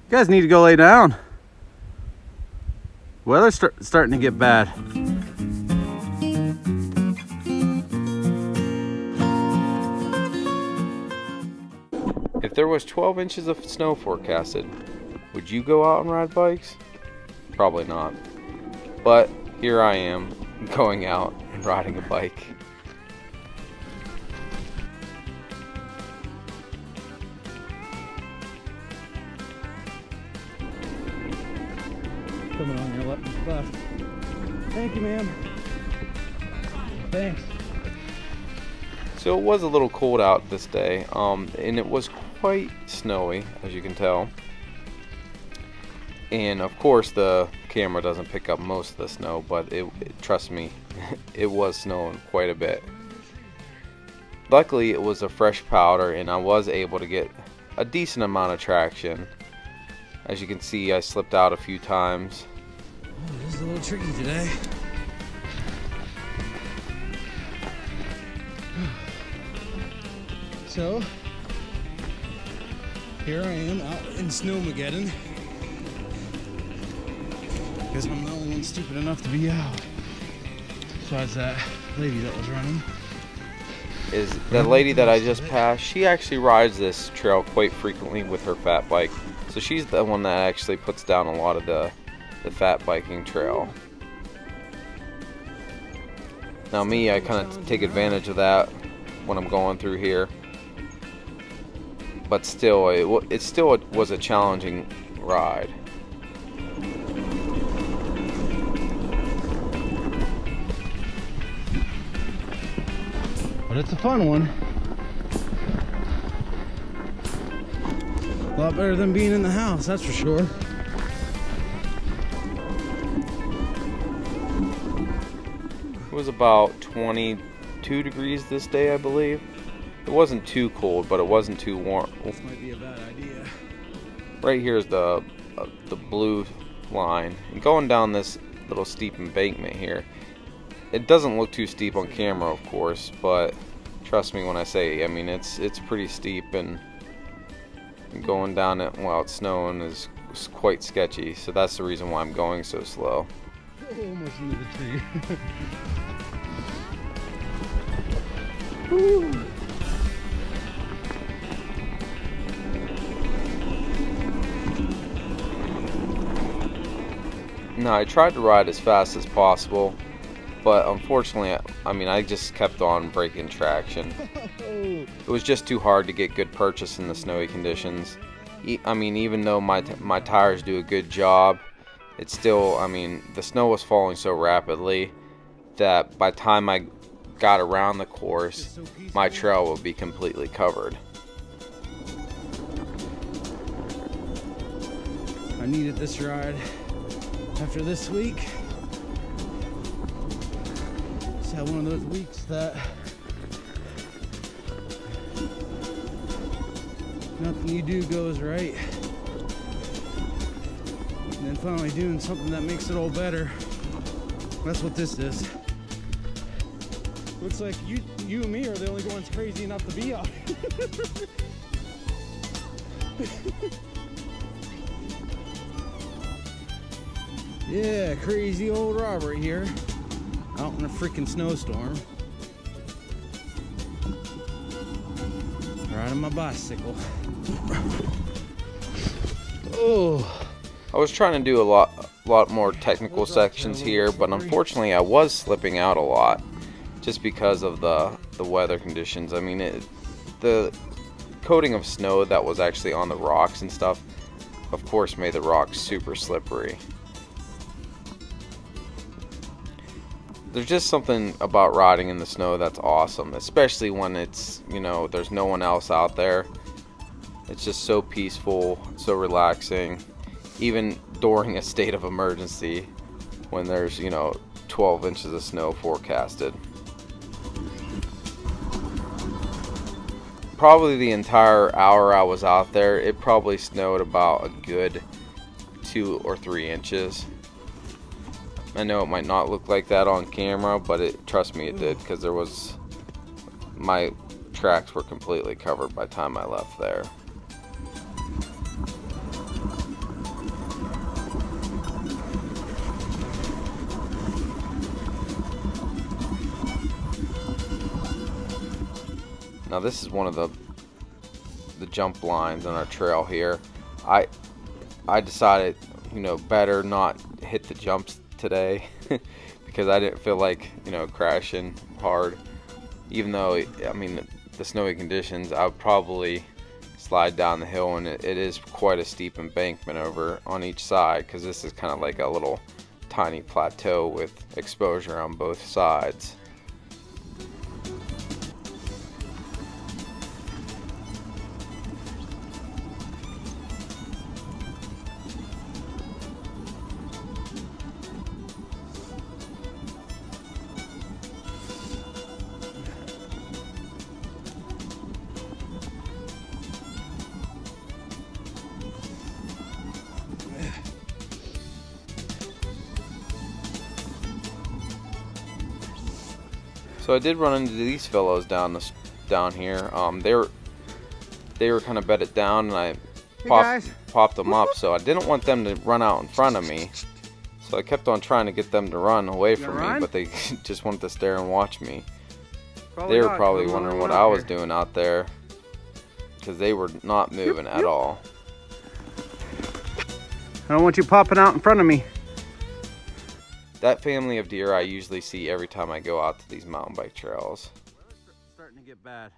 You guys need to go lay down. Weather's starting to get bad. If there was 12 inches of snow forecasted, would you go out and ride bikes? Probably not. But here I am, going out and riding a bike. Coming on your left. Thank you, ma'am. Thanks. So it was a little cold out this day, and it was quite snowy, as you can tell. And of course the camera doesn't pick up most of the snow, but trust me, it was snowing quite a bit. Luckily it was a fresh powder and I was able to get a decent amount of traction. As you can see, I slipped out a few times. Oh, this is a little tricky today. So, here I am out in Snowmeggedon. Because I'm the only one stupid enough to be out. Besides that lady that was running. Is the lady that I just passed, she actually rides this trail quite frequently with her fat bike. So she's the one that actually puts down a lot of the fat biking trail. Now me, I kind of take advantage of that when I'm going through here. But still, it still was a challenging ride. But it's a fun one. A lot better than being in the house, that's for sure. It was about 22 degrees this day, I believe. It wasn't too cold, but it wasn't too warm. This might be a bad idea. Right here is the blue line. And going down this little steep embankment here, it doesn't look too steep on camera, of course, but trust me when I say, I mean, it's pretty steep, and going down it while it's snowing is quite sketchy. So that's the reason why I'm going so slow. Oh, almost into the tree. Woo. No, I tried to ride as fast as possible, but unfortunately, I mean, I just kept on breaking traction. It was just too hard to get good purchase in the snowy conditions. I mean, even though my tires do a good job, it's still, I mean, the snow was falling so rapidly that by the time I got around the course, my trail would be completely covered. I needed this ride after this week. Just had one of those weeks that nothing you do goes right. And then finally doing something that makes it all better. That's what this is. Looks like you and me are the only ones crazy enough to be out. Yeah, crazy old Robert here, out in a freaking snowstorm, riding my bicycle. Oh, I was trying to do a lot more technical sections here, but unfortunately I was slipping out a lot just because of the weather conditions. I mean, the coating of snow that was actually on the rocks and stuff, of course, made the rocks super slippery. There's just something about riding in the snow that's awesome, especially when it's, you know, there's no one else out there. It's just so peaceful, so relaxing, even during a state of emergency when there's, you know, 12 inches of snow forecasted. Probably the entire hour I was out there, it probably snowed about a good 2 or 3 inches. I know it might not look like that on camera, but trust me, it did, because my tracks were completely covered by the time I left there. Now this is one of the jump lines on our trail here. I decided, you know, better not hit the jumps today because I didn't feel like, you know, crashing hard. Even though, I mean, the snowy conditions, I would probably slide down the hill, and it is quite a steep embankment over on each side because this is kind of like a little tiny plateau with exposure on both sides. So I did run into these fellows down here. They were kind of bedded down, and I popped them up. So I didn't want them to run out in front of me. So I kept on trying to get them to run away from me, but they just wanted to stare and watch me. They were probably wondering what I was doing out there, because they were not moving at all. I don't want you popping out in front of me. That family of deer I usually see every time I go out to these mountain bike trails. It's starting to get bad.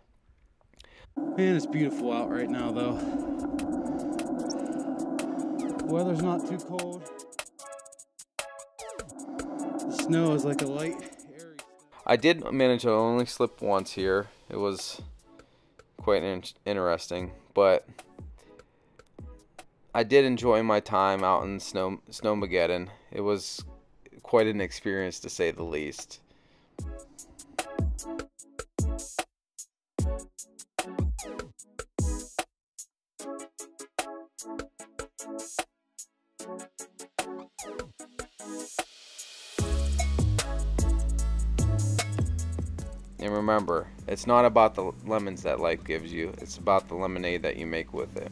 Man, it's beautiful out right now though. The weather's not too cold. The snow is like a light, airy snow. I did manage to only slip once here. It was quite interesting, but I did enjoy my time out in Snowmeggedon. It was quite an experience, to say the least. And remember, it's not about the lemons that life gives you, it's about the lemonade that you make with it.